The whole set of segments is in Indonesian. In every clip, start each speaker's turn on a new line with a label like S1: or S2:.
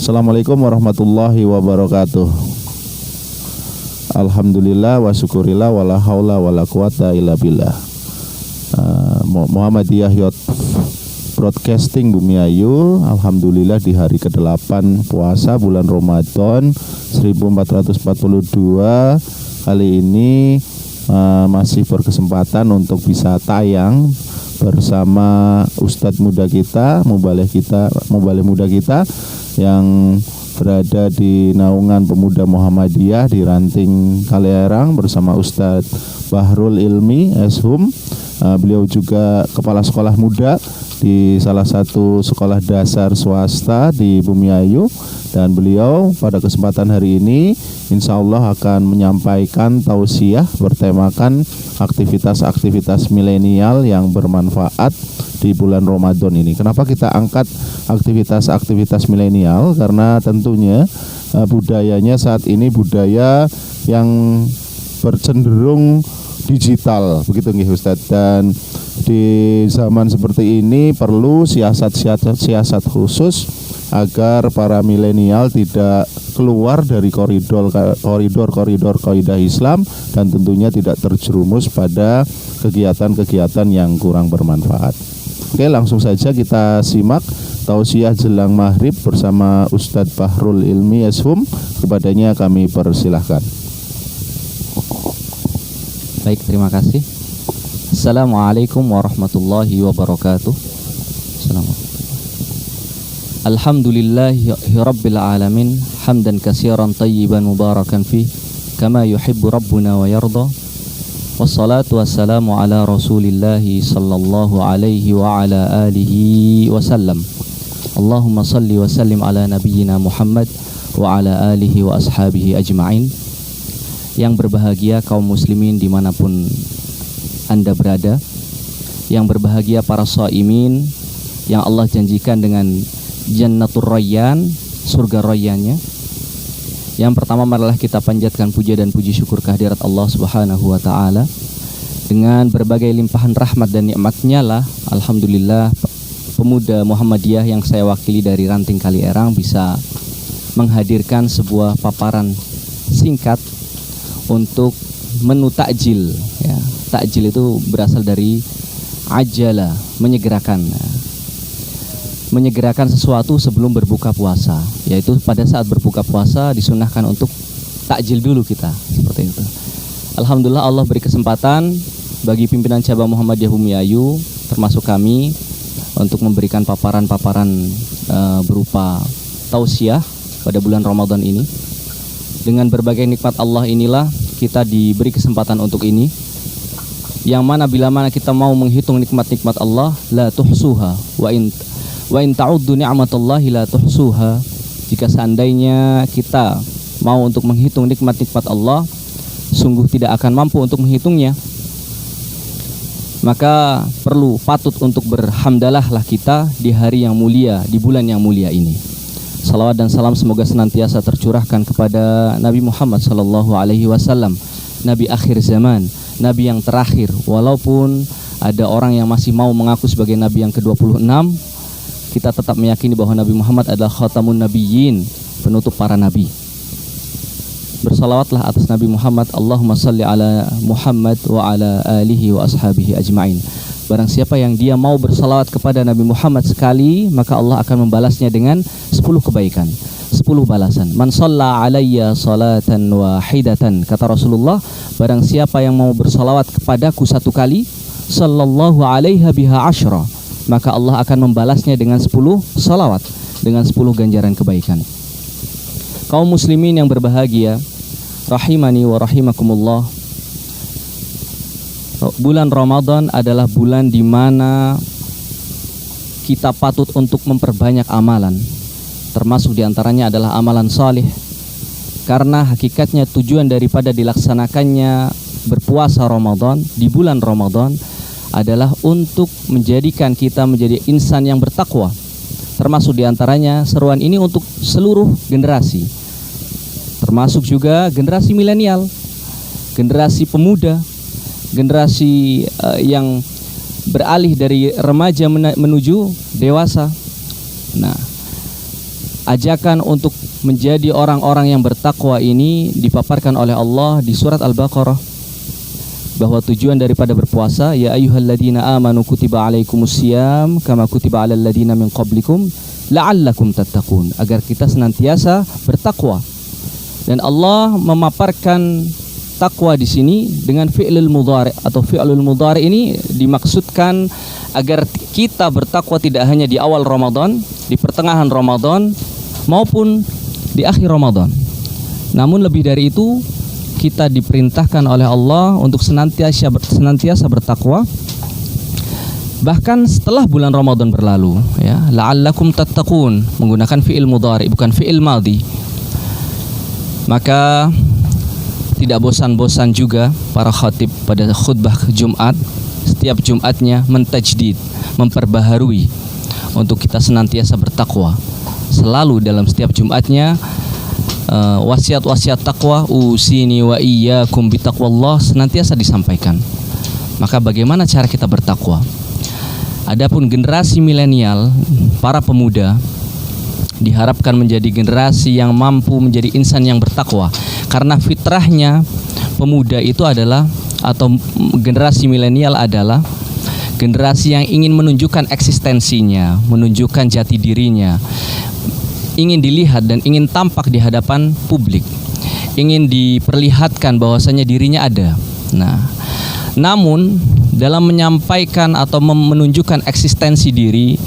S1: Assalamualaikum warahmatullahi wabarakatuh. Alhamdulillah wa syukurillah wa la haula wa la quwata illa billah. Muhammadiyah Youth Broadcasting Bumiayu. Alhamdulillah di hari ke-8 puasa bulan Ramadan 1442 kali ini masih berkesempatan untuk bisa tayang bersama Ustadz muda kita, mubaleh muda kita yang berada di naungan pemuda Muhammadiyah di Ranting Kaliherang bersama Ustadz Bahrul Ilmi Eshum. Beliau juga kepala sekolah muda di salah satu sekolah dasar swasta di Bumiayu, dan beliau pada kesempatan hari ini insya Allah akan menyampaikan tausiah bertemakan aktivitas-aktivitas milenial yang bermanfaat di bulan Ramadan ini. Kenapa kita angkat aktivitas-aktivitas milenial? Karena tentunya budayanya saat ini budaya yang bercenderung digital, begitu nggih Ustadz. Dan di zaman seperti ini perlu siasat khusus agar para milenial tidak keluar dari koridor kaidah Islam dan tentunya tidak terjerumus pada kegiatan-kegiatan yang kurang bermanfaat. Oke, langsung saja kita simak tausiah jelang maghrib bersama Ustadz Bahrul Ilmi Eshum. Kepadanya kami persilahkan.
S2: Baik, terima kasih. Assalamualaikum warahmatullahi wabarakatuh. Alhamdulillahi rabbil alamin, hamdan katsiran tayyiban mubarakan fih, kama yuhibbu rabbuna wa yarda. Wassalatu wassalamu ala rasulillahi sallallahu alaihi wa ala alihi wasallam. Allahumma salli wa sallim ala nabiyyina Muhammad wa ala alihi wa ashabihi ajma'in. Yang berbahagia kaum muslimin dimanapun Anda berada, yang berbahagia para shaimin yang Allah janjikan dengan Jannatur Rayyan, surga Rayyannya. Yang pertama marilah kita panjatkan puja dan puji syukur kehadirat Allah Subhanahu wa taala. Dengan berbagai limpahan rahmat dan nikmatnya lah, alhamdulillah pemuda Muhammadiyah yang saya wakili dari Ranting Kaliherang bisa menghadirkan sebuah paparan singkat untuk menu takjil, ya. Takjil itu berasal dari ajala, menyegerakan sesuatu sebelum berbuka puasa, yaitu pada saat berbuka puasa disunahkan untuk takjil dulu kita, seperti itu. Alhamdulillah Allah beri kesempatan bagi pimpinan cabang Muhammadiyah Bumiayu termasuk kami untuk memberikan paparan-paparan berupa tausiah pada bulan Ramadan ini. Dengan berbagai nikmat Allah inilah kita diberi kesempatan untuk ini, yang mana bila mana kita mau menghitung nikmat-nikmat Allah, la tuhsuha wa in ta'uddu ni'matallahi la tuhsuha. Jika seandainya kita mau untuk menghitung nikmat-nikmat Allah, sungguh tidak akan mampu untuk menghitungnya. Maka patut untuk berhamdalah lah kita di hari yang mulia, di bulan yang mulia ini. Salawat dan salam semoga senantiasa tercurahkan kepada Nabi Muhammad sallallahu alaihi wasallam, Nabi akhir zaman, Nabi yang terakhir. Walaupun ada orang yang masih mau mengaku sebagai Nabi yang ke-26, kita tetap meyakini bahwa Nabi Muhammad adalah khatamun nabiyyin, penutup para nabi. Bersalawatlah atas Nabi Muhammad. Allahumma salli ala Muhammad wa ala alihi wa ashabihi ajma'in. Barang siapa yang dia mau bersalawat kepada Nabi Muhammad sekali, maka Allah akan membalasnya dengan 10 kebaikan, 10 balasan. Man shalla alayya salatan wahidatan, kata Rasulullah, barang siapa yang mau bersalawat kepadaku satu kali, sallallahu alaiha biha asyra, maka Allah akan membalasnya dengan 10 salawat, dengan 10 ganjaran kebaikan. Kaum muslimin yang berbahagia, rahimani wa rahimakumullah, bulan Ramadan adalah bulan di mana kita patut untuk memperbanyak amalan. Termasuk diantaranya adalah amalan salih. Karena hakikatnya tujuan daripada dilaksanakannya berpuasa Ramadan di bulan Ramadan adalah untuk menjadikan kita menjadi insan yang bertakwa. Termasuk diantaranya seruan ini untuk seluruh generasi, termasuk juga generasi milenial, generasi pemuda, generasi yang beralih dari remaja menuju dewasa. Nah, ajakan untuk menjadi orang-orang yang bertakwa ini dipaparkan oleh Allah di surat Al-Baqarah, bahwa tujuan daripada berpuasa, ya ayyuhalladzina amanu kutiba alaikumusiyam kama kutiba alal ladzina min qablikum la'allakum tattaqun, agar kita senantiasa bertakwa. Dan Allah memaparkan takwa di sini dengan fi'lul mudhari, atau fi'lul mudhari ini dimaksudkan agar kita bertakwa tidak hanya di awal Ramadan, di pertengahan Ramadan, maupun di akhir Ramadan. Namun lebih dari itu, kita diperintahkan oleh Allah untuk senantiasa bertakwa bahkan setelah bulan Ramadan berlalu, ya. La'allakum tattaqun, menggunakan fi'il mudhari bukan fi'il madhi. Maka tidak bosan-bosan juga para khatib pada khutbah Jumat, setiap Jumatnya mentajdid, memperbaharui untuk kita senantiasa bertakwa. Selalu dalam setiap Jumatnya wasiat-wasiat takwa, usini wa iyyakum bitaqwallah, senantiasa disampaikan. Maka bagaimana cara kita bertakwa? Adapun generasi milenial, para pemuda, diharapkan menjadi generasi yang mampu menjadi insan yang bertakwa, karena fitrahnya pemuda itu adalah, atau generasi milenial adalah generasi yang ingin menunjukkan eksistensinya, menunjukkan jati dirinya, ingin dilihat dan ingin tampak di hadapan publik, ingin diperlihatkan bahwasanya dirinya ada. Nah, namun dalam menyampaikan atau menunjukkan eksistensi diri,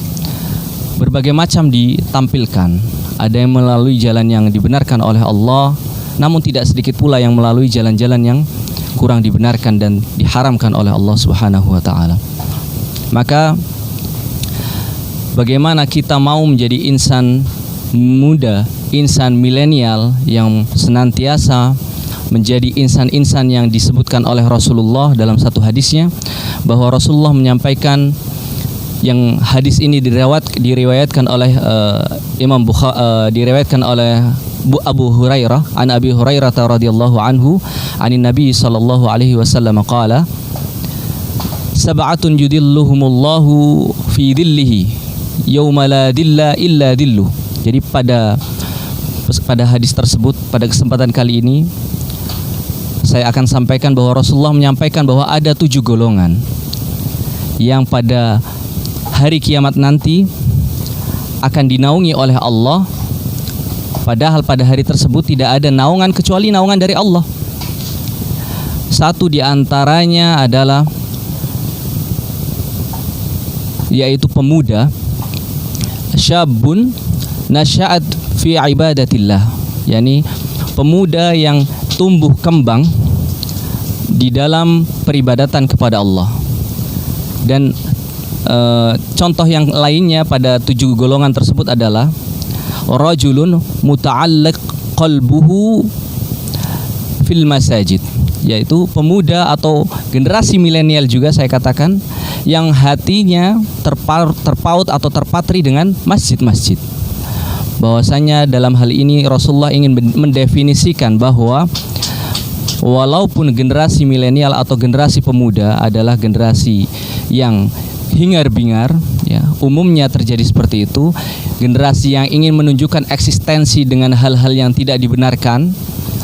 S2: berbagai macam ditampilkan. Ada yang melalui jalan yang dibenarkan oleh Allah, namun tidak sedikit pula yang melalui jalan-jalan yang kurang dibenarkan dan diharamkan oleh Allah Subhanahu wa taala. Maka bagaimana kita mau menjadi insan muda, insan milenial yang senantiasa menjadi insan-insan yang disebutkan oleh Rasulullah dalam satu hadisnya, bahwa Rasulullah menyampaikan, yang hadis ini diriwayatkan oleh Imam Bukhari, diriwayatkan oleh Abu Hurairah, an Abi Hurairah radhiyallahu anhu, anin Nabi sallallahu alaihi wasallam qala, sab'atun yudilluhumullahu fi dhillihi yauma la dhilla illa dhilluh. Jadi pada hadis tersebut, pada kesempatan kali ini saya akan sampaikan bahwa Rasulullah menyampaikan bahwa ada 7 golongan yang pada hari kiamat nanti akan dinaungi oleh Allah, padahal pada hari tersebut tidak ada naungan kecuali naungan dari Allah. Satu di antaranya adalah, yaitu pemuda, syabun nasya'at fi ibadatillah, yakni pemuda yang tumbuh kembang di dalam peribadatan kepada Allah. Dan contoh yang lainnya pada 7 golongan tersebut adalah rajulun muta'alliq qalbuhu fil masajid, yaitu pemuda atau generasi milenial juga saya katakan, yang hatinya terpaut atau terpatri dengan masjid-masjid. Bahwasanya dalam hal ini Rasulullah ingin mendefinisikan bahwa walaupun generasi milenial atau generasi pemuda adalah generasi yang hingar-bingar, ya, umumnya terjadi seperti itu, generasi yang ingin menunjukkan eksistensi dengan hal-hal yang tidak dibenarkan.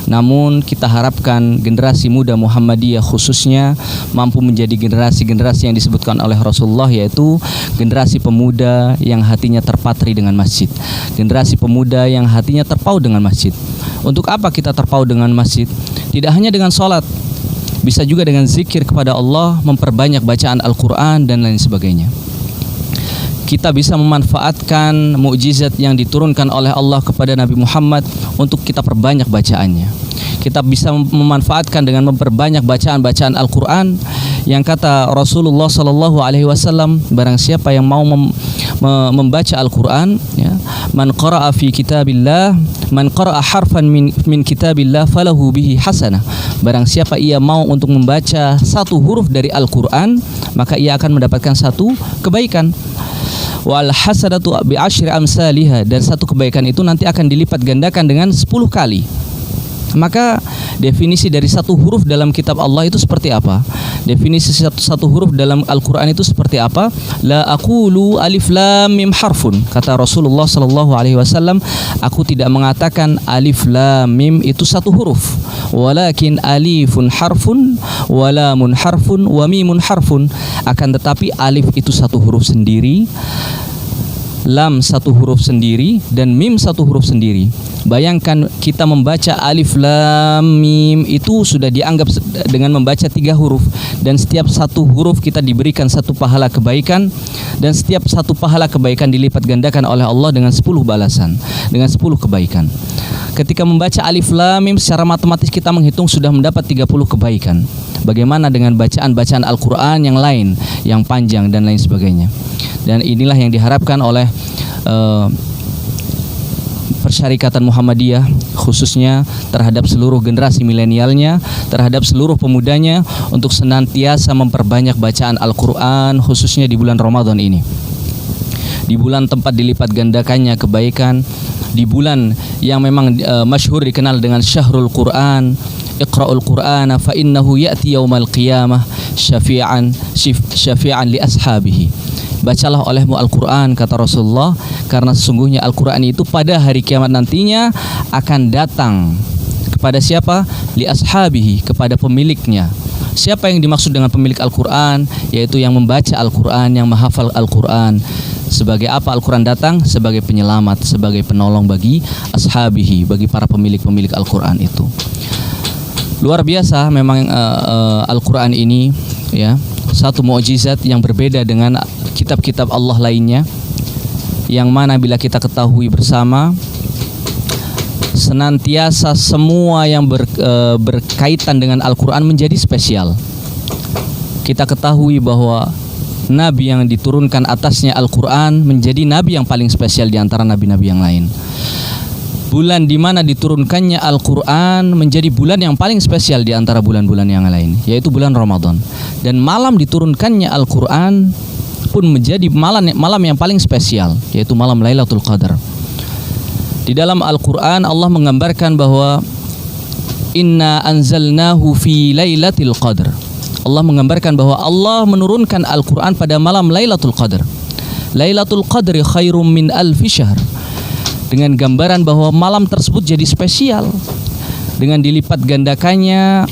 S2: Namun kita harapkan generasi muda Muhammadiyah khususnya mampu menjadi generasi-generasi yang disebutkan oleh Rasulullah, yaitu generasi pemuda yang hatinya terpatri dengan masjid, generasi pemuda yang hatinya terpaut dengan masjid. Untuk apa kita terpaut dengan masjid? Tidak hanya dengan sholat, bisa juga dengan zikir kepada Allah, memperbanyak bacaan Al-Quran dan lain sebagainya. Kita bisa memanfaatkan mukjizat yang diturunkan oleh Allah kepada Nabi Muhammad untuk kita perbanyak bacaannya. Kita bisa memanfaatkan dengan memperbanyak bacaan-bacaan Al-Quran, yang kata Rasulullah Sallallahu Alaihi Wasallam, barang siapa yang mau membaca Al-Quran, ya, man qara'a fi kitabillah, man qara'a harfan min kitabillah falahu bihi hasanah. Barang siapa ia mau untuk membaca satu huruf dari Al-Quran, maka ia akan mendapatkan satu kebaikan. Wal hasanatu bi asyri amsalihha, dan satu kebaikan itu nanti akan dilipat gandakan dengan 10 kali. Maka definisi dari satu huruf dalam kitab Allah itu seperti apa? Definisi satu huruf dalam Al-Quran itu seperti apa? La aqulu alif lam mim harfun. Kata Rasulullah sallallahu alaihi wasallam, aku tidak mengatakan alif lam mim itu satu huruf. Walakin alifun harfun, wa lamun harfun, wa mimun harfun. Akan tetapi alif itu satu huruf sendiri, lam satu huruf sendiri, dan mim satu huruf sendiri. Bayangkan kita membaca alif lam mim itu sudah dianggap dengan membaca 3 huruf, dan setiap satu huruf kita diberikan satu pahala kebaikan, dan setiap satu pahala kebaikan dilipat gandakan oleh Allah dengan 10 balasan, dengan 10 kebaikan. Ketika membaca alif lam mim secara matematis kita menghitung sudah mendapat 30 kebaikan. Bagaimana dengan bacaan-bacaan Al-Quran yang lain, yang panjang dan lain sebagainya. Dan inilah yang diharapkan oleh Persyarikatan Muhammadiyah, khususnya terhadap seluruh generasi milenialnya, terhadap seluruh pemudanya, untuk senantiasa memperbanyak bacaan Al-Quran, khususnya di bulan Ramadan ini. Di bulan tempat dilipat gandakannya kebaikan, di bulan yang memang masyhur dikenal dengan Syahrul Quran. Iqra'ul Qur'ana fa innahu ya'ti yaumal qiyamah syafi'an li ashabihi. Bacalah olehmu Al-Quran, kata Rasulullah, karena sesungguhnya Al-Quran itu pada hari kiamat nantinya akan datang kepada siapa? Li ashabihi, kepada pemiliknya. Siapa yang dimaksud dengan pemilik Al-Quran? Yaitu yang membaca Al-Quran, yang menghafal Al-Quran. Sebagai apa Al-Quran datang? Sebagai penyelamat, sebagai penolong bagi ashabihi, bagi para pemilik-pemilik Al-Quran itu. Luar biasa memang Al-Quran ini, ya, satu mukjizat yang berbeda dengan kitab-kitab Allah lainnya, yang mana bila kita ketahui bersama, senantiasa semua yang berkaitan dengan Al-Quran menjadi spesial. Kita ketahui bahwa Nabi yang diturunkan atasnya Al-Quran menjadi Nabi yang paling spesial di antara Nabi-Nabi yang lain. Bulan di mana diturunkannya Al-Quran menjadi bulan yang paling spesial di antara bulan-bulan yang lain, yaitu bulan Ramadan. Dan malam diturunkannya Al-Quran pun menjadi malam yang paling spesial, yaitu malam Lailatul Qadar. Di dalam Al-Quran Allah menggambarkan bahwa inna anzalnahu fi lailatul qadar. Allah menggambarkan bahwa Allah menurunkan Al-Quran pada malam Lailatul Qadar. Lailatul Qadri khairum min alfi syahr. Dengan gambaran bahwa malam tersebut jadi spesial, dengan dilipat gandakannya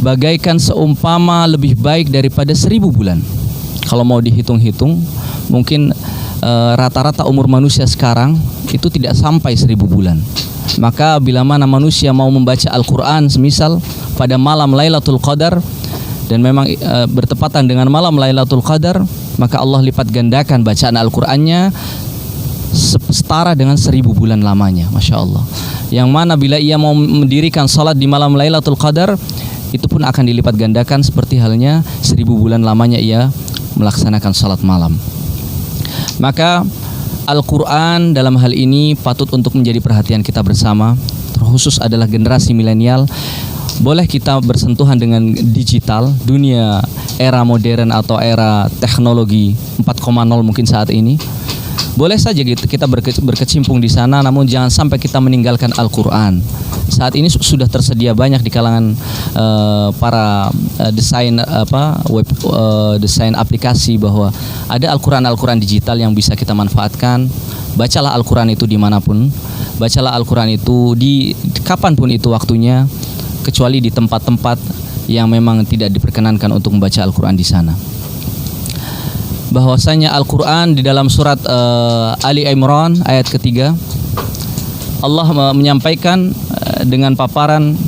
S2: bagaikan seumpama lebih baik daripada 1000 bulan. Kalau mau dihitung-hitung, mungkin rata-rata umur manusia sekarang itu tidak sampai 1000 bulan. Maka bila mana manusia mau membaca Al-Quran semisal pada malam Lailatul Qadar, dan memang bertepatan dengan malam Lailatul Qadar, maka Allah lipat gandakan bacaan Al-Qur'annya setara dengan 1000 bulan lamanya, Masya Allah. Yang mana bila ia mau mendirikan salat di malam Lailatul Qadar, itu pun akan dilipat gandakan seperti halnya 1000 bulan lamanya ia melaksanakan salat malam. Maka Al-Quran dalam hal ini patut untuk menjadi perhatian kita bersama, terkhusus adalah generasi milenial. Boleh kita bersentuhan dengan digital, dunia era modern atau era teknologi 4.0 mungkin saat ini. Boleh saja kita berkecimpung di sana, namun jangan sampai kita meninggalkan Al-Quran. Saat ini sudah tersedia banyak di kalangan para desain desain aplikasi bahwa ada Al-Quran digital yang bisa kita manfaatkan. Bacalah Al-Quran itu dimanapun, bacalah Al-Quran itu di kapanpun itu waktunya, kecuali di tempat-tempat yang memang tidak diperkenankan untuk membaca Al-Quran di sana. Bahwasanya Al-Quran di dalam surat Ali Imran ayat ketiga, Allah menyampaikan dengan paparan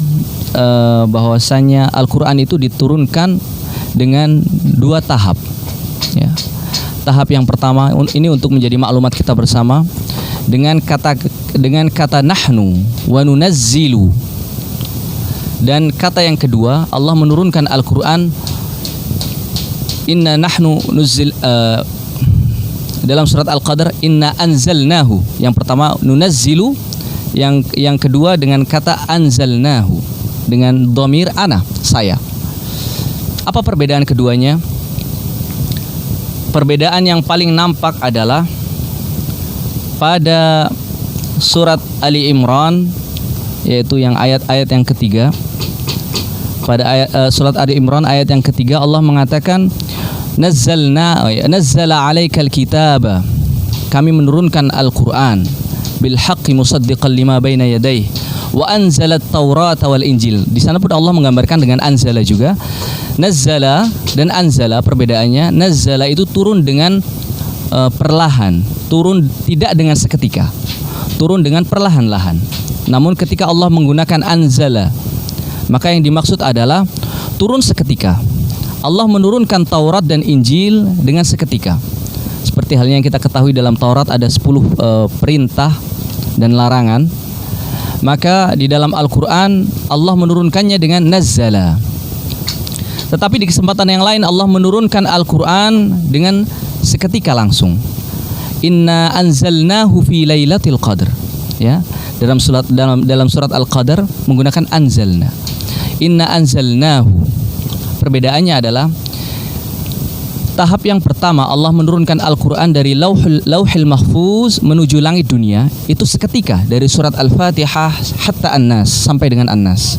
S2: bahwasanya Al-Quran itu diturunkan dengan 2 tahap, ya. Tahap yang pertama ini untuk menjadi maklumat kita bersama, dengan kata nahnu wa nunazzilu, dan kata yang kedua Allah menurunkan Al-Quran inna nahnu nuzzil, dalam surat Al-Qadar inna anzalnahu. Yang pertama nunazzilu, yang kedua dengan kata anzalnahu dengan dhamir ana, saya. Apa perbedaan keduanya? Perbedaan yang paling nampak adalah pada surat Ali Imran yaitu yang ayat-ayat yang ketiga. Pada ayat surat Ali Imran ayat yang ketiga Allah mengatakan nazzala 'alaikal kitaba. Kami menurunkan Al-Qur'an bil haqqi musaddiqan lima baina yadayhi wa anzalat Taurata wal Injil. Di sana pun Allah menggambarkan dengan anzala juga. Nazzala dan anzala perbedaannya, nazzala itu turun dengan perlahan, turun tidak dengan seketika, turun dengan perlahan-lahan. Namun ketika Allah menggunakan anzala, maka yang dimaksud adalah turun seketika. Allah menurunkan Taurat dan Injil dengan seketika. Seperti halnya yang kita ketahui dalam Taurat ada 10 perintah dan larangan. Maka di dalam Al-Quran Allah menurunkannya dengan nazzala. Tetapi di kesempatan yang lain Allah menurunkan Al-Quran dengan seketika langsung. Inna anzalnahu fi lailatul qadr. Ya, dalam surat Al-Qadr menggunakan anzalna. Inna anzalnahu. Perbedaannya adalah tahap yang pertama Allah menurunkan Al-Quran dari lauhil mahfuz menuju langit dunia, itu seketika dari surat Al-Fatihah hatta An-Nas, sampai dengan An-Nas.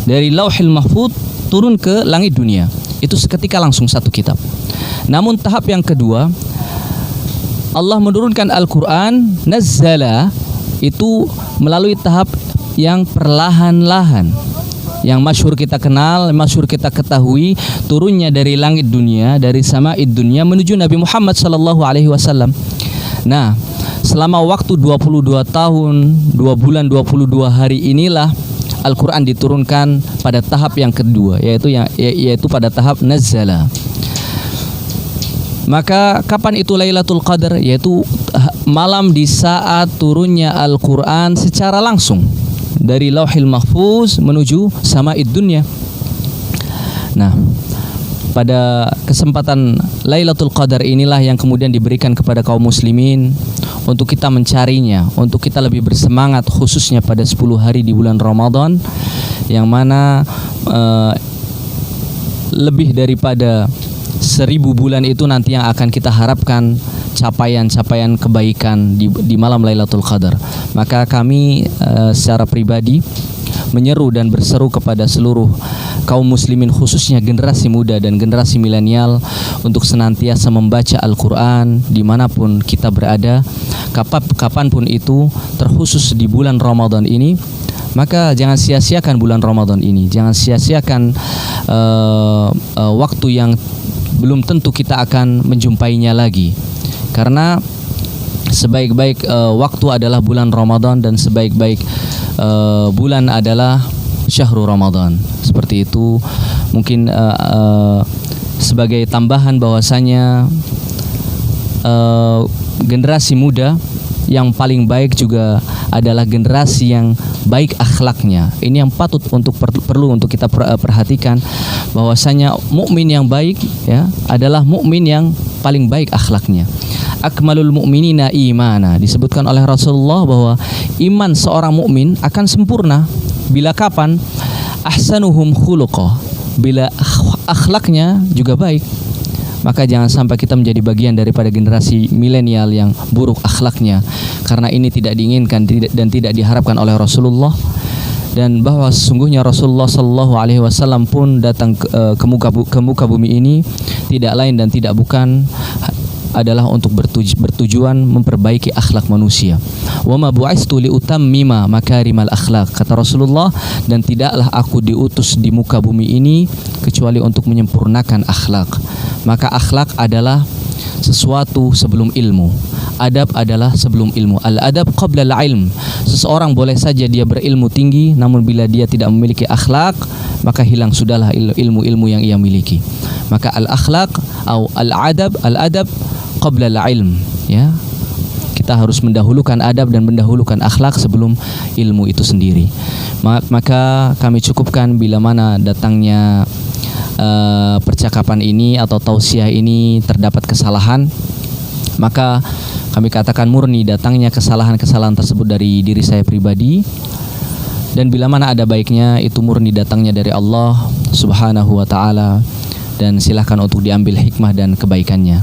S2: Dari lauhil mahfuz turun ke langit dunia, itu seketika langsung satu kitab. Namun tahap yang kedua Allah menurunkan Al-Quran nazzala, itu melalui tahap yang perlahan-lahan, yang masyhur kita kenal, masyhur kita ketahui, turunnya dari langit dunia, dari sama'id dunia menuju Nabi Muhammad sallallahu alaihi wasallam. Nah, selama waktu 22 tahun, 2 bulan 22 hari inilah Al-Quran diturunkan pada tahap yang kedua, yaitu pada tahap nazzala. Maka kapan itu Lailatul Qadar? Yaitu malam di saat turunnya Al-Quran secara langsung dari Lauhil Mahfuz menuju sama'id dunya. Nah, pada kesempatan Lailatul Qadar inilah yang kemudian diberikan kepada kaum muslimin untuk kita mencarinya, untuk kita lebih bersemangat, khususnya pada 10 hari di bulan Ramadan, yang mana lebih daripada 1000 bulan itu nanti yang akan kita harapkan capaian-capaian kebaikan di malam Lailatul Qadar. Maka kami secara pribadi menyeru dan berseru kepada seluruh kaum muslimin, khususnya generasi muda dan generasi milenial, untuk senantiasa membaca Al-Quran dimanapun kita berada, kapanpun itu, terkhusus di bulan Ramadan ini. Maka jangan sia-siakan bulan Ramadan ini, jangan sia-siakan waktu yang belum tentu kita akan menjumpainya lagi. Karena sebaik-baik waktu adalah bulan Ramadan, dan sebaik-baik bulan adalah syahrul Ramadan. Seperti itu. Mungkin sebagai tambahan bahwasanya generasi muda yang paling baik juga adalah generasi yang baik akhlaknya. Ini yang patut perlu untuk kita perhatikan, bahwasanya mukmin yang baik ya adalah mukmin yang paling baik akhlaknya. Akmalul mu'minina imana, disebutkan oleh Rasulullah bahwa iman seorang mukmin akan sempurna bila kapan? Ahsanuhum khuluqah, bila akhlaknya juga baik. Maka jangan sampai kita menjadi bagian daripada generasi milenial yang buruk akhlaknya, karena ini tidak diinginkan dan tidak diharapkan oleh Rasulullah. Dan bahwa sesungguhnya Rasulullah Sallallahu Alaihi Wasallam pun datang ke muka bumi ini tidak lain dan tidak bukan adalah untuk bertujuan memperbaiki akhlak manusia. Wa ma bu'istu li utammima makarimal akhlak, kata Rasulullah, dan tidaklah aku diutus di muka bumi ini kecuali untuk menyempurnakan akhlak. Maka akhlak adalah sesuatu sebelum ilmu. Adab adalah sebelum ilmu. Al-adab qabla al-ilm. Seseorang boleh saja dia berilmu tinggi, namun bila dia tidak memiliki akhlak, maka hilang sudahlah ilmu-ilmu yang ia miliki. Maka al-akhlak atau al-adab qabla al-ilm, ya. Kita harus mendahulukan adab dan mendahulukan akhlak sebelum ilmu itu sendiri. Maka kami cukupkan bila mana datangnya percakapan ini atau tausiah ini terdapat kesalahan, maka kami katakan murni datangnya kesalahan-kesalahan tersebut dari diri saya pribadi, dan bila mana ada baiknya itu murni datangnya dari Allah Subhanahu wa ta'ala, dan silahkan untuk diambil hikmah dan kebaikannya.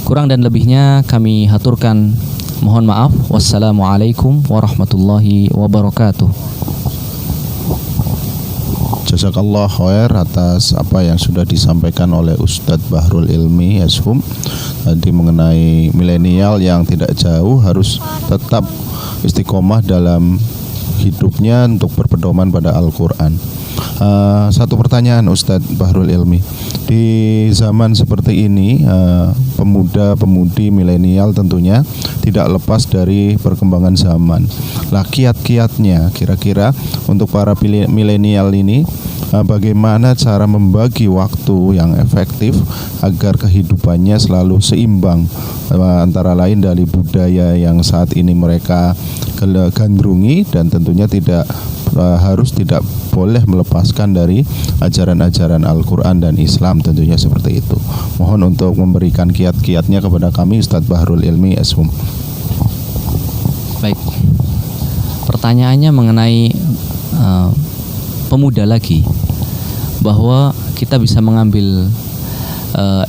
S2: Kurang dan lebihnya kami haturkan mohon maaf. Wassalamualaikum warahmatullahi wabarakatuh.
S1: Jazakallah khair atas apa yang sudah disampaikan oleh Ustadz Bahrul Ilmi Ashum tadi mengenai milenial yang tidak jauh harus tetap istiqomah dalam hidupnya untuk berpedoman pada Al-Quran. Satu pertanyaan Ustadz Bahrul Ilmi, di zaman seperti ini pemuda-pemudi milenial tentunya tidak lepas dari perkembangan zaman. Lah kiat-kiatnya kira-kira untuk para milenial ini bagaimana cara membagi waktu yang efektif agar kehidupannya selalu seimbang antara lain dari budaya yang saat ini mereka gandrungi dan tentunya tidak boleh melepaskan dari ajaran-ajaran Al-Quran dan Islam tentunya seperti itu. Mohon untuk memberikan kiat-kiatnya kepada kami Ustadz Bahrul Ilmi Ashum.
S2: Baik, pertanyaannya mengenai pemuda lagi, bahwa kita bisa mengambil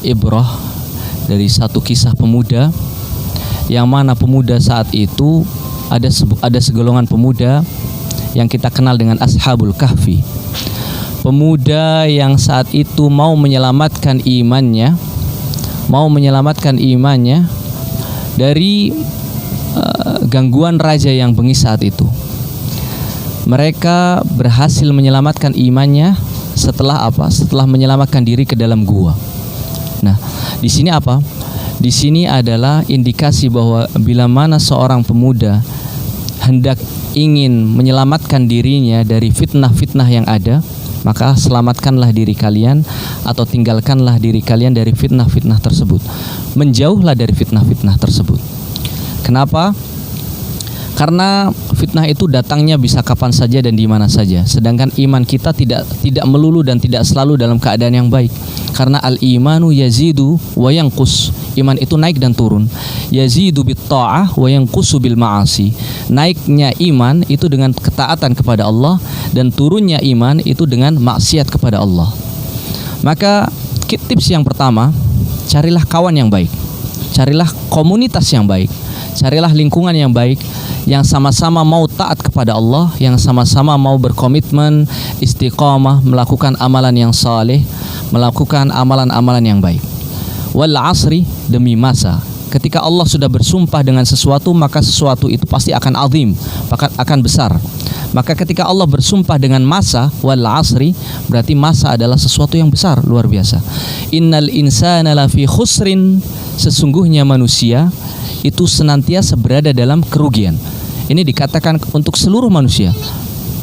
S2: ibrah dari satu kisah pemuda, yang mana pemuda saat itu ada segolongan pemuda yang kita kenal dengan Ashabul Kahfi. Pemuda yang saat itu mau menyelamatkan imannya dari gangguan raja yang bengis saat itu. Mereka berhasil menyelamatkan imannya setelah apa? Setelah menyelamatkan diri ke dalam gua. Nah, di sini apa? Di sini adalah indikasi bahwa bila mana seorang pemuda hendak ingin menyelamatkan dirinya dari fitnah-fitnah yang ada, maka selamatkanlah diri kalian atau tinggalkanlah diri kalian dari fitnah-fitnah tersebut. Menjauhlah dari fitnah-fitnah tersebut. Kenapa? Karena fitnah itu datangnya bisa kapan saja dan di mana saja. Sedangkan iman kita tidak melulu dan tidak selalu dalam keadaan yang baik. Karena al-imanu yazidu wa yanqus. Iman itu naik dan turun. Yazidu bit ta'ah wa yanqusu bil ma'asi. Naiknya iman itu dengan ketaatan kepada Allah dan turunnya iman itu dengan maksiat kepada Allah. Maka tips yang pertama, carilah kawan yang baik. Carilah komunitas yang baik. Carilah lingkungan yang baik, yang sama-sama mau taat kepada Allah, yang sama-sama mau berkomitmen, istiqamah, melakukan amalan yang saleh, melakukan amalan-amalan yang baik. Wal asri, demi masa. Ketika Allah sudah bersumpah dengan sesuatu, maka sesuatu itu pasti akan azim, akan besar. Maka ketika Allah bersumpah dengan masa, wal asri, berarti masa adalah sesuatu yang besar, luar biasa. Innal insana lafi khusrin, sesungguhnya manusia itu senantiasa berada dalam kerugian. Ini dikatakan untuk seluruh manusia,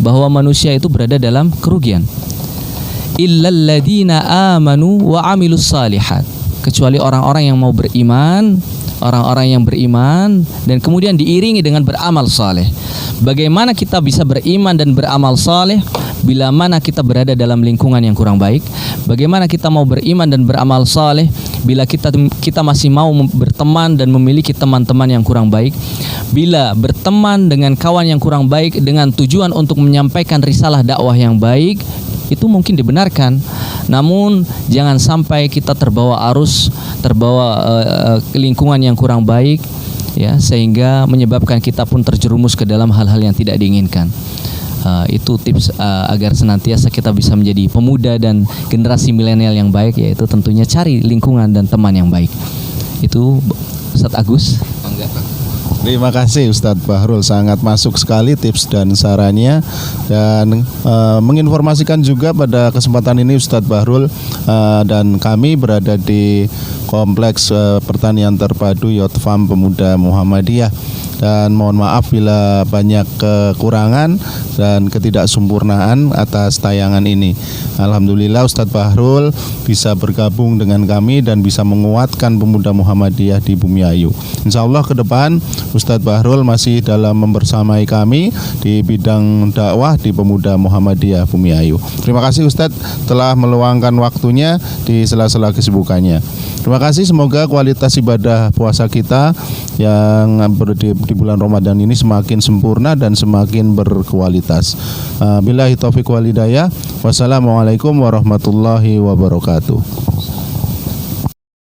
S2: bahwa manusia itu berada dalam kerugian. Illal ladzina amanu wa amilus salihat, kecuali orang-orang yang mau beriman, orang-orang yang beriman dan kemudian diiringi dengan beramal saleh. Bagaimana kita bisa beriman dan beramal saleh bila mana kita berada dalam lingkungan yang kurang baik? Bagaimana kita mau beriman dan beramal saleh bila kita masih mau berteman dan memiliki teman-teman yang kurang baik? Bila berteman dengan kawan yang kurang baik dengan tujuan untuk menyampaikan risalah dakwah yang baik, itu mungkin dibenarkan. Namun jangan sampai kita terbawa arus, ke lingkungan yang kurang baik, ya, sehingga menyebabkan kita pun terjerumus ke dalam hal-hal yang tidak diinginkan. Itu tips agar senantiasa kita bisa menjadi pemuda dan generasi milenial yang baik, yaitu tentunya cari lingkungan dan teman yang baik. Itu Ustadz Agus.
S1: Terima kasih Ustadz Bahrul, sangat masuk sekali tips dan sarannya, dan menginformasikan juga pada kesempatan ini Ustadz Bahrul dan kami berada di Kompleks Pertanian Terpadu Youth Farm Pemuda Muhammadiyah, dan mohon maaf bila banyak kekurangan dan ketidaksempurnaan atas tayangan ini. Alhamdulillah Ustadz Bahrul bisa bergabung dengan kami dan bisa menguatkan pemuda Muhammadiyah di Bumiayu. Insya Allah ke depan Ustadz Bahrul masih dalam membersamai kami di bidang dakwah di Pemuda Muhammadiyah Bumiayu. Terima kasih Ustadz telah meluangkan waktunya di sela-sela kesibukannya. Terima kasih, semoga kualitas ibadah puasa kita yang di bulan Ramadan ini semakin sempurna dan semakin berkualitas. Billahi taufiq wal hidayah. Wassalamualaikum warahmatullahi wabarakatuh.